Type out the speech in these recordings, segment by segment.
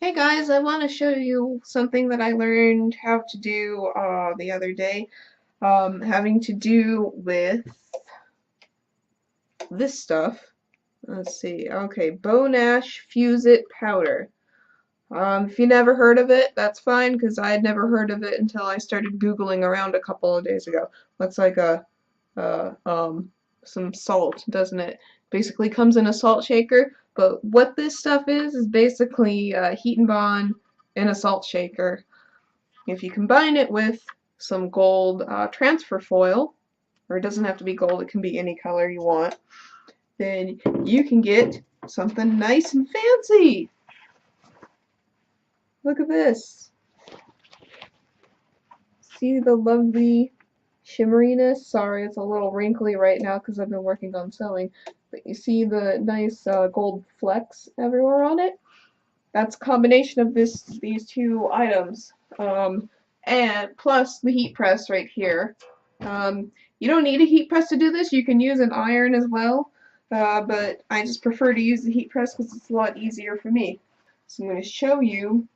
Hey guys, I want to show you something that I learned how to do the other day, having to do with this stuff. Let's see. Okay, Bo Nash Fuse-It Powder. If you never heard of it, that's fine, because I had never heard of it until I started Googling around a couple of days ago. Looks like uh, um, some salt, doesn't it? Basically comes in a salt shaker, but what this stuff is basically heat and bond in a salt shaker. If you combine it with some gold transfer foil, or it doesn't have to be gold, it can be any color you want, then you can get something nice and fancy. Look at this. See the lovely shimmeriness? Sorry, it's a little wrinkly right now because I've been working on sewing. But you see the nice gold flecks everywhere on it? That's a combination of these two items. And plus the heat press right here. You don't need a heat press to do this. You can use an iron as well. But I just prefer to use the heat press because it's a lot easier for me. So I'm going to show you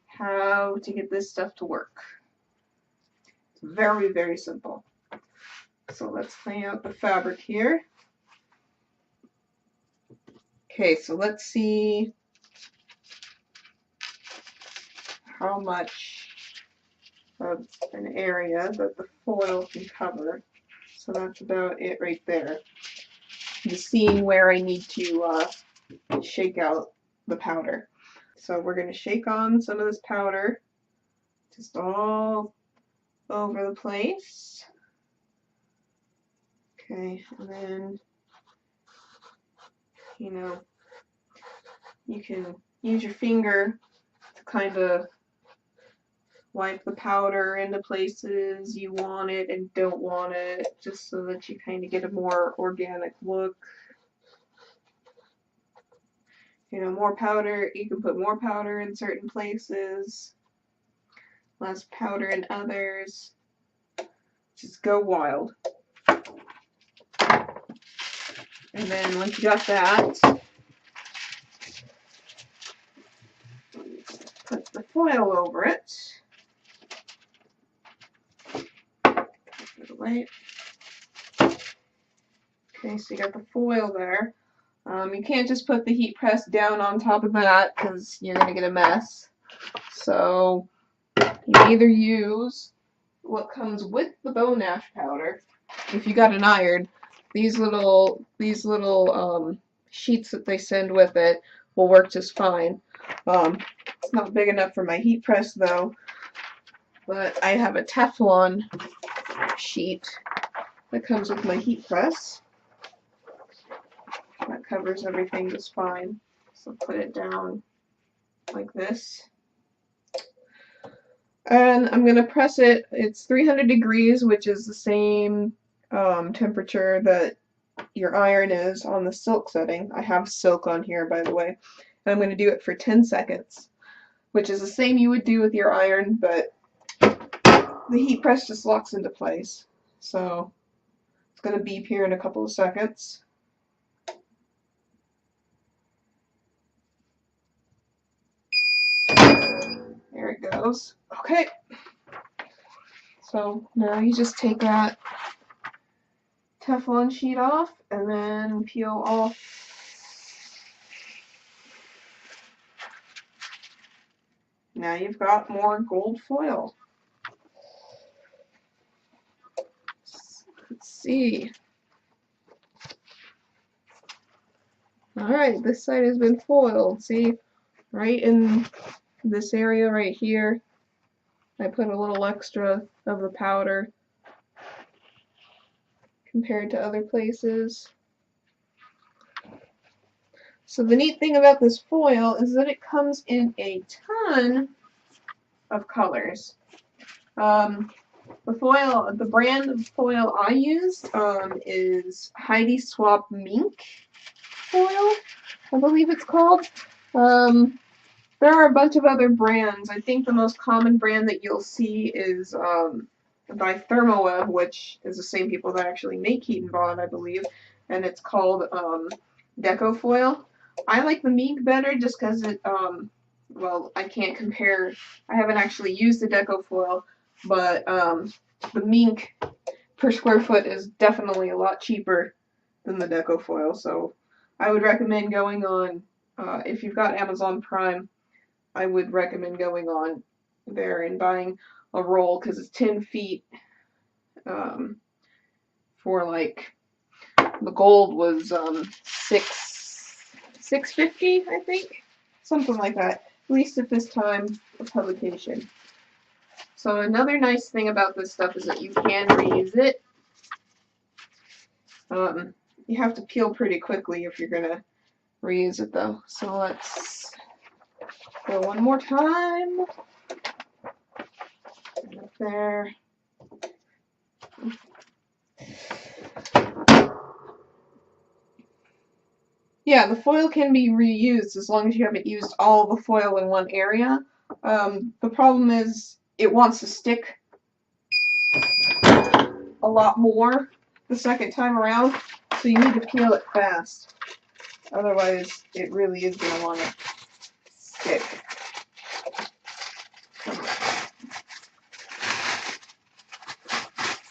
how to get this stuff to work. It's very, very simple. So let's lay out the fabric here. Okay, so let's see how much of an area that the foil can cover. So that's about it right there. Just seeing where I need to shake out the powder. So we're going to shake on some of this powder just all over the place. Okay, and then, you can use your finger to kind of wipe the powder into places you want it and don't want it, just so that you kind of get a more organic look. More powder, you can put more powder in certain places, less powder in others. Just go wild. And then once you got that, put the foil over it. Away. Okay, so you got the foil there. You can't just put the heat press down on top of that because you're going to get a mess. So you either use what comes with the Bo Nash powder. If you got an iron, these little sheets that they send with it will work just fine. It's not big enough for my heat press though, but I have a Teflon sheet that comes with my heat press. That covers everything just fine. So put it down like this. And I'm going to press it. It's 300 degrees, which is the same temperature that your iron is on the silk setting. I have silk on here, by the way. And I'm going to do it for 10 seconds, which is the same you would do with your iron, but the heat press just locks into place. So it's going to beep here in a couple of seconds. There it goes. Okay. So now you just take that Teflon sheet off and then peel off now you've got more gold foil. Let's see. Alright, this side has been foiled. See, right in this area right here, I put a little extra of the powder compared to other places. So the neat thing about this foil is that it comes in a ton of colors. The brand of foil I used is Heidi Swap Mink foil, I believe it's called. There are a bunch of other brands. I think the most common brand that you'll see is by Thermoweb, which is the same people that actually make Heat and Bond, I believe, and it's called Deco Foil. I like the mink better just because it, well, I can't compare. I haven't actually used the deco foil, but the mink per square foot is definitely a lot cheaper than the deco foil. So I would recommend going on, if you've got Amazon Prime, I would recommend going on there and buying a roll because it's 10 feet for like the gold was $6.50, I think, something like that. At least at this time of publication. So another nice thing about this stuff is that you can reuse it. You have to peel pretty quickly if you're gonna reuse it though. So let's go one more time. Up there. Yeah, the foil can be reused as long as you haven't used all the foil in one area. The problem is it wants to stick a lot more the second time around, so you need to peel it fast. Otherwise, it really is going to want to stick.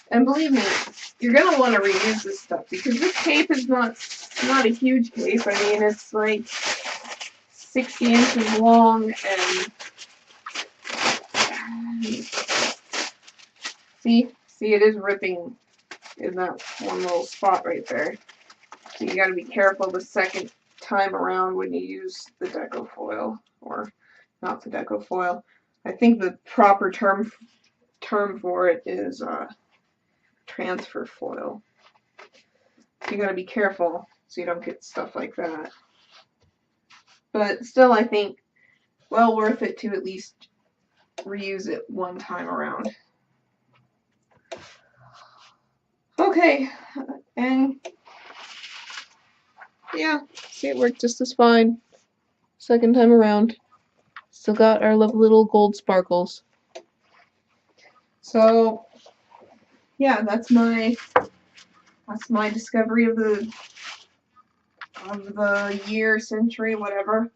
And believe me, you're going to want to reuse this stuff because this cape is not a huge cape. I mean, it's like 60 inches long and see, it is ripping in that one little spot right there. So you got to be careful the second time around when you use the deco foil, or not the deco foil. I think the proper term for it is transfer foil. So you got to be careful so you don't get stuff like that. But still, I think well worth it to at least reuse it one time around. Okay, and yeah, see, it worked just as fine. Second time around. Still got our lovely little gold sparkles. So yeah, that's my discovery of the year, century, whatever.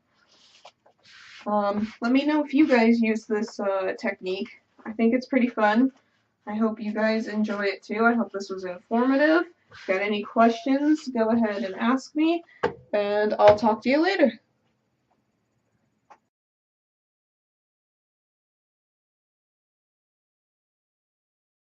Let me know if you guys use this technique. I think it's pretty fun. I hope you guys enjoy it too. I hope this was informative. If you got any questions, go ahead and ask me, and I'll talk to you later.